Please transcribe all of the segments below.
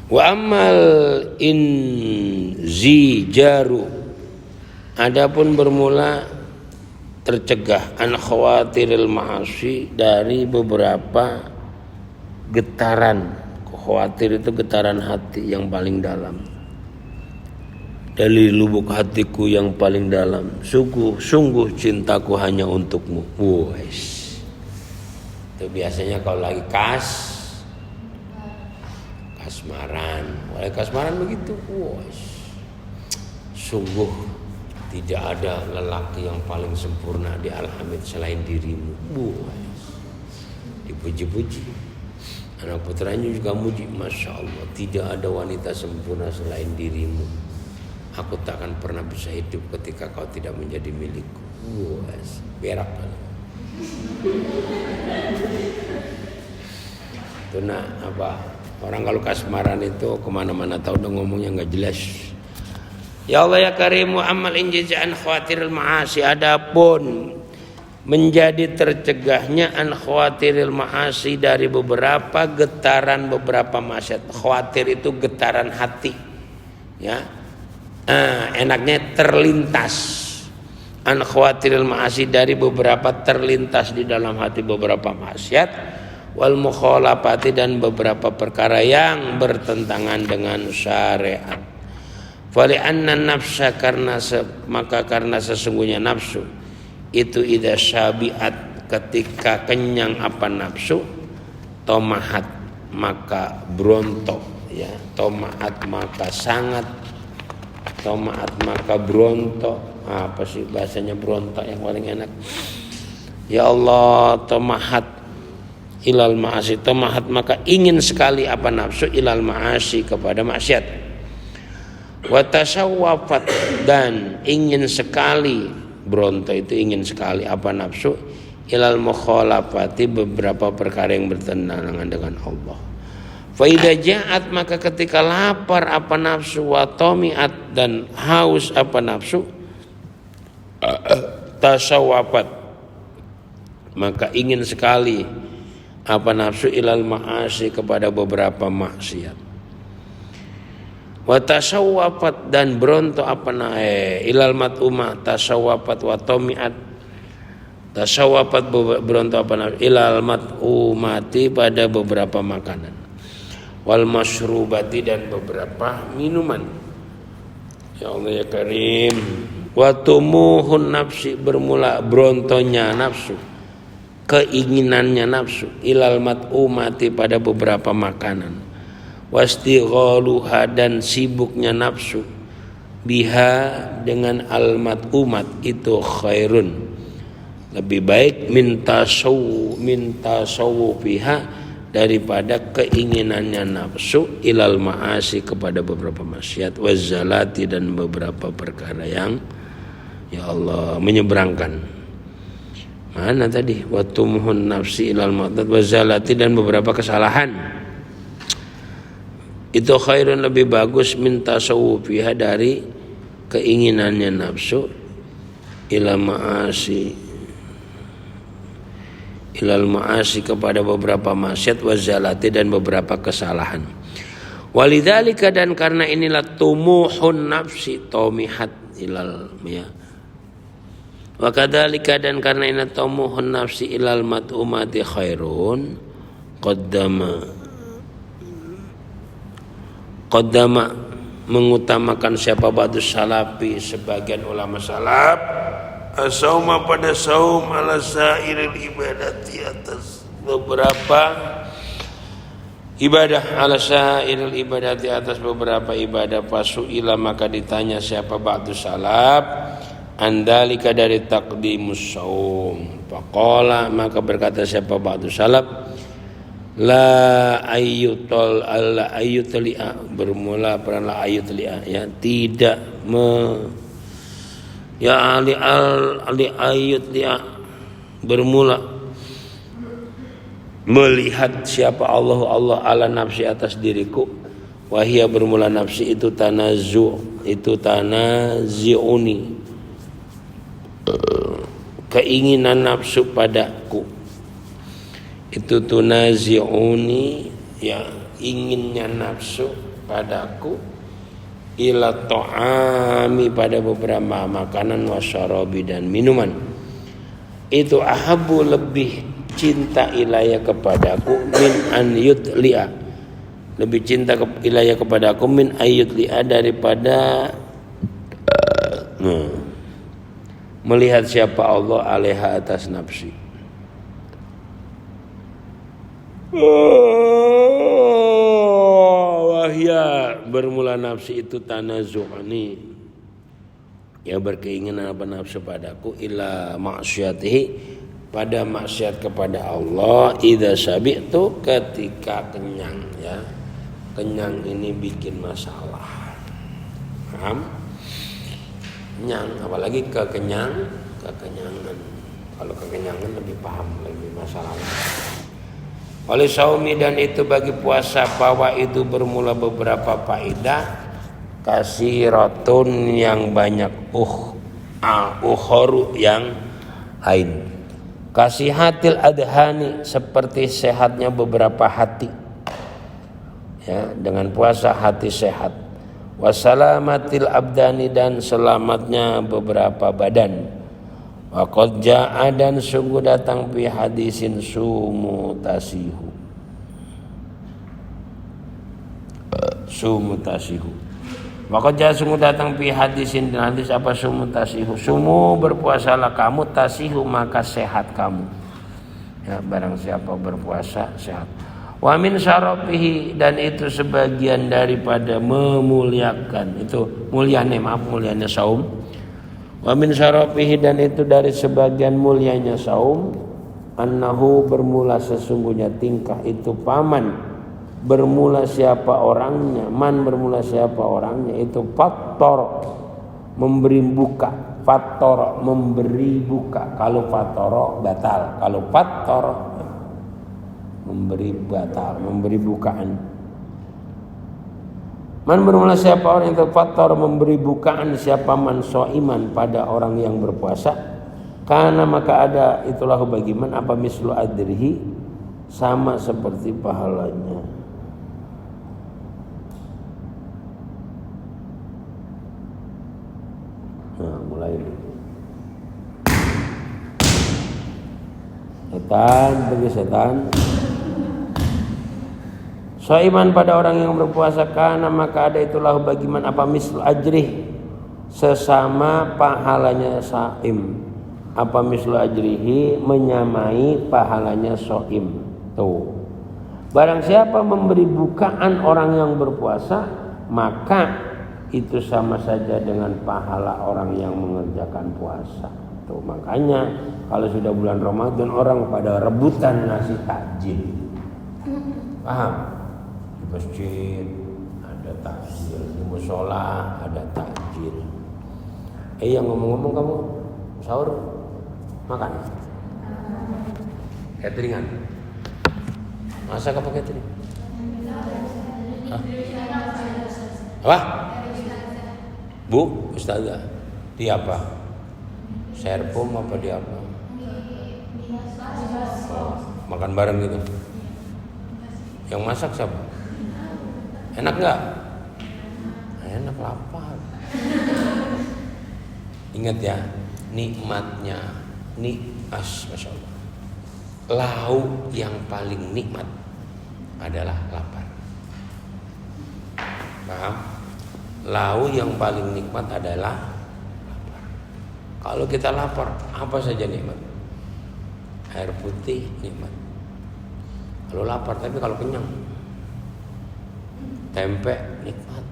Wa amal inzijaru, adapun bermula tercegah an khawatiril ma'asi, dari beberapa getaran. Khawatir itu getaran hati yang paling dalam, dari lubuk hatiku yang paling dalam, sungguh cintaku hanya untukmu. Wes. Itu biasanya kalau lagi kasmaran. Oleh kasmaran begitu. Wes. Sungguh tidak ada lelaki yang paling sempurna di al-hamid selain dirimu. Wes. Dipuji-puji. Anak putranya juga muji, Masya Allah, tidak ada wanita sempurna selain dirimu. Aku tak akan pernah bisa hidup ketika kau tidak menjadi milikku. Wes, berak. Itu apa? Orang kalau kasmaran itu kemana-mana tahu udah ngomongnya nggak jelas. Ya Allah ya Karimu, amal injizaan khawatiril ma'asi, adapun menjadi tercegahnya an khawatiril ma'asi, dari beberapa getaran beberapa maksiat. Khawatir itu getaran hati, ya. Enaknya terlintas. An khawatiril ma'asi, dari beberapa terlintas di dalam hati beberapa maksiat. Wal mukhalafati, dan beberapa perkara yang bertentangan dengan syariat. Fali anna nafsa, karena sesungguhnya nafsu itu idza syabiat, ketika kenyang apa nafsu, tomahat maka berontok, ya. Tomahat maka sangat, tomahat maka berontok. Apa sih bahasanya berontok yang paling enak? Ya Allah, tomahat ilal ma'asi, tomahat maka ingin sekali apa nafsu, ilal ma'asi, kepada maksiat. Wa tasawwafat, dan ingin sekali, berontok itu ingin sekali apa nafsu, ilal mukhalafati, beberapa perkara yang bertentangan dengan Allah. Fa idza ja'at, maka ketika lapar apa nafsu, wa tami'at, dan haus apa nafsu, tasawwafat, maka ingin sekali apa nafsu, ilal ma'asi, kepada beberapa maksiat. Wa tasawwafat, dan berontok apa ilal mat'umah, tasawwafat wa tami'at, tasawwafat berontok apa ilal mat'umati, pada beberapa makanan. Wal masyrubati, dan beberapa minuman. Ya Allah ya Karim. Wa tumuhun nafsi, bermula berontonya nafsu, keinginannya nafsu, ilal mat'umati, pada beberapa makanan. Wastighaluha, dan sibuknya nafsu, biha, dengan al-mat'umat, itu khairun, lebih baik min tasawwufiha, daripada keinginannya nafsu, ilal ma'asi, kepada beberapa maksiat, wazzalati, dan beberapa perkara yang, ya Allah, menyeberangkan. Mana tadi? Watumuhun nafsi ilal ma'tad wazzalati, dan beberapa kesalahan. Itu khairun, lebih bagus, min tasawwufiha, dari keinginannya nafsu, ilal ma'asi, kepada beberapa maksiat, wazalati, dan beberapa kesalahan. Walidzalika, dan karena inilah tumuhun nafsi, tomihat ilal, ya. Wa kadzalika, dan karena ini tumuhun nafsi ilal mat'umati khairun, qaddama mengutamakan siapa ba'dus salafi, sebagian ulama salaf, as-sauma, pada saum, ala sairil ibadati, atas beberapa ibadah, ala sairil ibadati, atas beberapa ibadah. Fasu'ila, maka ditanya siapa ba'dus salaf, andalika, dari taqdimus saum. Faqala, maka berkata siapa ba'dus salaf, la ayyutli'a, bermula peran la ayyutli'a, ya, tidak ya ali ayyutli'a, bermula melihat siapa Allah ala nafsi, atas diriku. Wahia, bermula nafsi itu tanazi'uni, keinginan nafsu padaku. Itu tunazi'uni, ya, inginnya nafsu padaku ila ta'ami pada beberapa makanan wasyarabi dan minuman itu ahabu lebih cinta ilaya kepadaku min an yudli'a lebih cinta ilaya kepadaku min ayudli'a daripada melihat siapa Allah alaiha atas nafsi. Wahya bermula nafsi itu tanazu'ani ya berkeinginan apa nafsu padaku ila maksiatihi pada maksiat kepada Allah idza sabitu ketika kenyang ya. Kenyang ini bikin masalah. Paham? Kenyang apalagi kekenyangan. Kalau kekenyangan lebih paham lebih masalah. Oleh saumi dan itu bagi puasa bahwa itu bermula beberapa faedah kasiratun yang banyak ukhoru yang lain kasihatil adhani seperti sehatnya beberapa hati ya dengan puasa hati sehat wasalamatil abdani dan selamatnya beberapa badan wa qad jaa dan sungguh datang fi hadisin sumutasihu wa qad jaa sungguh datang fi hadisin dan hadis apa sumutasihu sumu berpuasalah kamu tasihu maka sehat kamu ya barang siapa berpuasa sehat wa min syarafihi dan itu sebagian daripada memuliakan itu mulianya saum wa min syarafihi dan itu dari sebagian mulianya saum annahu bermula sesungguhnya tingkah itu paman bermula siapa orangnya man bermula siapa orangnya itu fattor memberi buka fattor memberi buka kalau fattoro batal kalau fattor memberi batal memberi bukaan man bermula siapa orang itu fattor memberi bukaan siapa man soiman pada orang yang berpuasa karena maka ada itulah bagiman apa mislu adrihi sama seperti pahalanya. Nah mulai setan Soiman pada orang yang berpuasa karena maka ada itulah bagiman apa misl ajrih sesama pahalanya saim apa misl ajrihi menyamai pahalanya soim tuh barang siapa memberi bukaan orang yang berpuasa maka itu sama saja dengan pahala orang yang mengerjakan puasa tuh makanya kalau sudah bulan Ramadan orang pada rebutan ngasih takjil paham masjid ada takjil, di mushola ada takjil. Yang ngomong-ngomong kamu sahur makan? Cateringan? Masak apa catering? Hah? Apa? Bu, Ustazah, di apa? Serpom apa di apa? Oh, makan bareng gitu. Yang masak siapa? Enak nggak? Enak lapar. Ingat ya, nikmatnya masya Allah. Lauk yang paling nikmat adalah lapar. Paham? Lauk yang paling nikmat adalah lapar. Kalau kita lapar, apa saja nikmat? Air putih nikmat. Kalau lapar, tapi kalau kenyang tempe nikmat.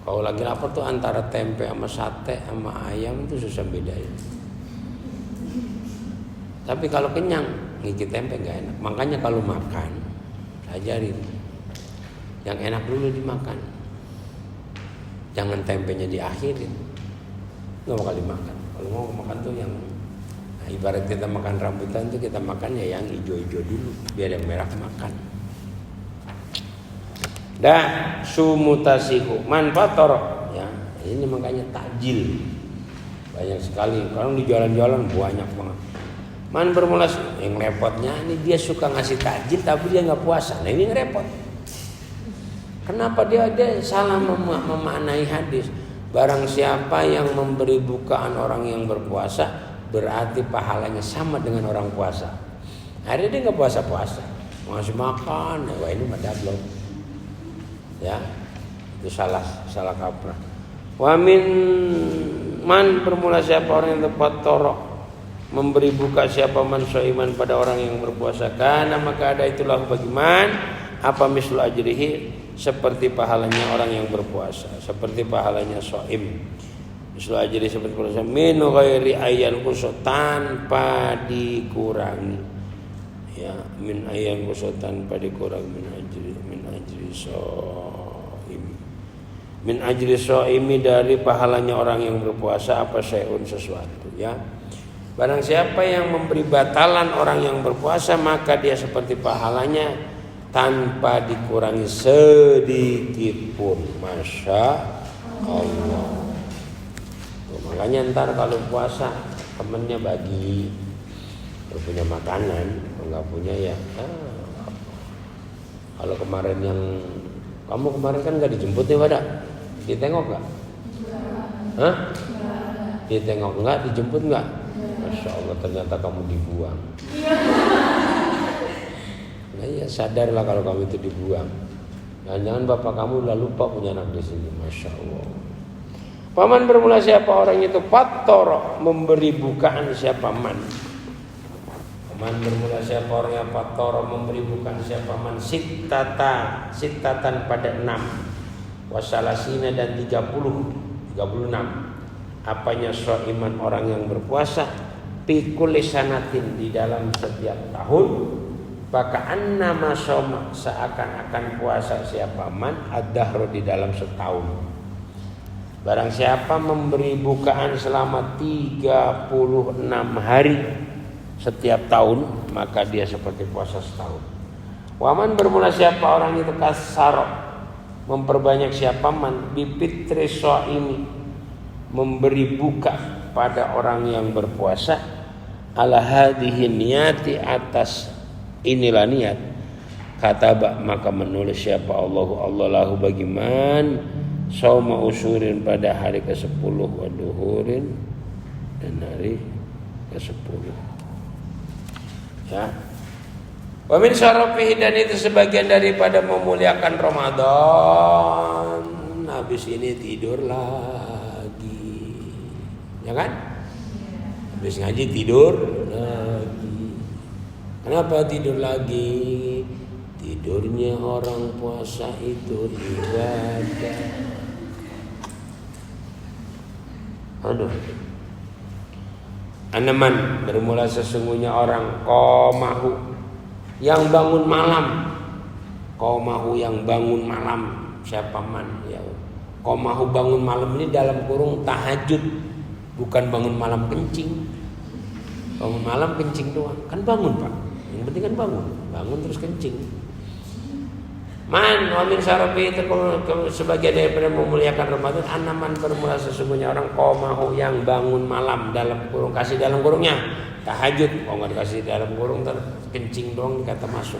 Kalau lagi lapar tuh antara tempe sama sate sama ayam itu susah bedain. Tapi kalau kenyang ngikit tempe nggak enak. Makanya kalau makan ajarin yang enak dulu dimakan. Jangan tempenya diakhirin. Nggak bakal dimakan. Kalau mau makan tuh yang ibarat kita makan rambutan tuh kita makan ya yang hijau-hijau dulu biar yang merah makan. Dah sumutasihu manfator ya ini makanya takjil banyak sekali kalau di jalan-jalan banyak banget man bermula yang repotnya ini dia suka ngasih takjil tapi dia nggak puasa nah ini repot Kenapa dia salah memaknai hadis? Barang siapa yang memberi bukaan orang yang berpuasa, berarti pahalanya sama dengan orang puasa. Hari ini nggak puasa-puasa, masih makan, wah ini madablok. Ya, itu salah kaprah. Wa min man bermula siapa orang yang tepat torok memberi buka siapa man soiman pada orang yang berpuasa, karena maka ada itulah bagi man apa mislu ajrihi, seperti pahalanya orang yang berpuasa, seperti pahalanya soim. Mislu ajri seperti puasa min ghairi ayyan qusut, tanpa dikurangi. Ya, min ayyan qusut, tanpa dikurangi min ajri soim. Min ajri soimi, dari pahalanya orang yang berpuasa apa syai'un, sesuatu, ya. Barang siapa yang memberi batalan orang yang berpuasa, maka dia seperti pahalanya tanpa dikurangi sedikit pun. Masya Allah. Tuh, makanya ntar kalau puasa temennya bagi, punya makanan, nggak punya ya. Kalau kemarin yang kamu kemarin kan nggak dijemput nih, pada ditengok nggak? Hah? Ditengok nggak? Dijemput nggak? Masya Allah, ternyata kamu dibuang. Nah ya, sadarlah kalau kamu itu dibuang. Jangan bapak kamu lalu lupa punya anak di sini. Masya Allah. Paman bermula siapa orang itu fattoro, memberi bukaan siapa man. Paman bermula siapa orang yang fattoro, memberi bukaan siapa man. Sittatan pada 6, wasalasina dan 36. Apanya soiman orang yang berpuasa, pikul sanatin, di dalam setiap tahun, Paka'anna masoma, seakan-akan puasa siapa man ad-dahru, di dalam setahun. Barang siapa memberi bukaan selama 36 hari setiap tahun, maka dia seperti puasa setahun. Waman bermula siapa orang itu kasaro, memperbanyak siapa man bipitri so'imi, memberi buka pada orang yang berpuasa, ala hadhihi niyati, atas inilah niat, kata maka menulis siapa Allah lahu bagi man sauma usurin, pada hari ke-10, wa duhurin, dan hari ke-10. Ya. Wa min syarafihi, dan itu sebagian daripada memuliakan Ramadan. Habis ini tidur lagi, ya kan? Habis ngaji tidur lagi. Kenapa tidur lagi? Tidurnya orang puasa itu ibadah. Aduh. Anaman bermula sesungguhnya orang qomahu, yang bangun malam. Qomahu, yang bangun malam. Siapa man ya? Qomahu bangun malam ini dalam kurung tahajud, bukan bangun malam kencing. Bangun malam kencing doang, kan bangun Pak. Yang penting kan bangun terus kencing. Man wa min syarafi, itu sebagian daripada memuliakan Ramadan. Anaman bermula sesungguhnya orang qomahu, yang bangun malam, dalam kurung, kasih dalam kurungnya tahajud. Kalau nggak dikasih dalam kurung kencing doang dikata masuk.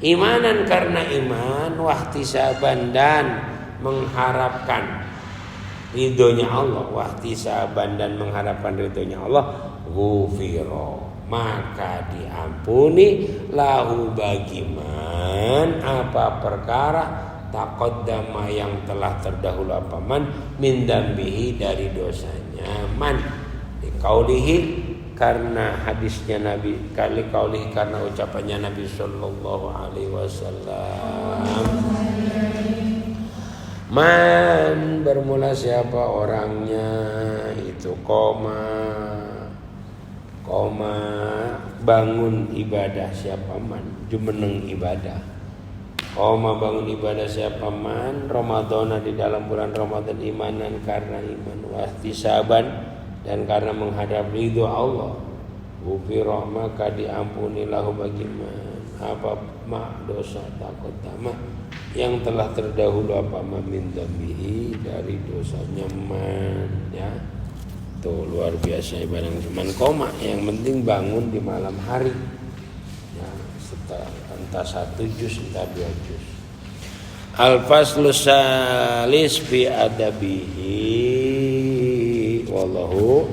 Imanan, karena iman, wahtisaban, dan mengharapkan ridhonya Allah, wahtisaban, dan mengharapkan ridhonya Allah, ghufiro, maka diampuni lahu bagi man apa perkara taqaddama, yang telah terdahulu apa man min dambihi, dari dosanya man. Liqaulihi, karena hadisnya Nabi, kaulihi, karena ucapannya Nabi sallallahu alaihi wasallam. Man bermula siapa orangnya itu koma bangun ibadah siapa man, jumeneng ibadah. Koma bangun ibadah siapa man Ramadana, di dalam bulan Ramadan, imanan, karena iman, wahtisaban, dan karena menghadap ridho Allah, ghufira, maka diampuni lahu bagi man apa mak dosa takut tamak, yang telah terdahulu apa min dambihi, dari dosanya man. Ya, tuh luar biasa ibadah cuman koma, yang penting bangun di malam hari. Ya, entah 1 juz entah 2 juz. Al-faslu salis fi adabihi wallahu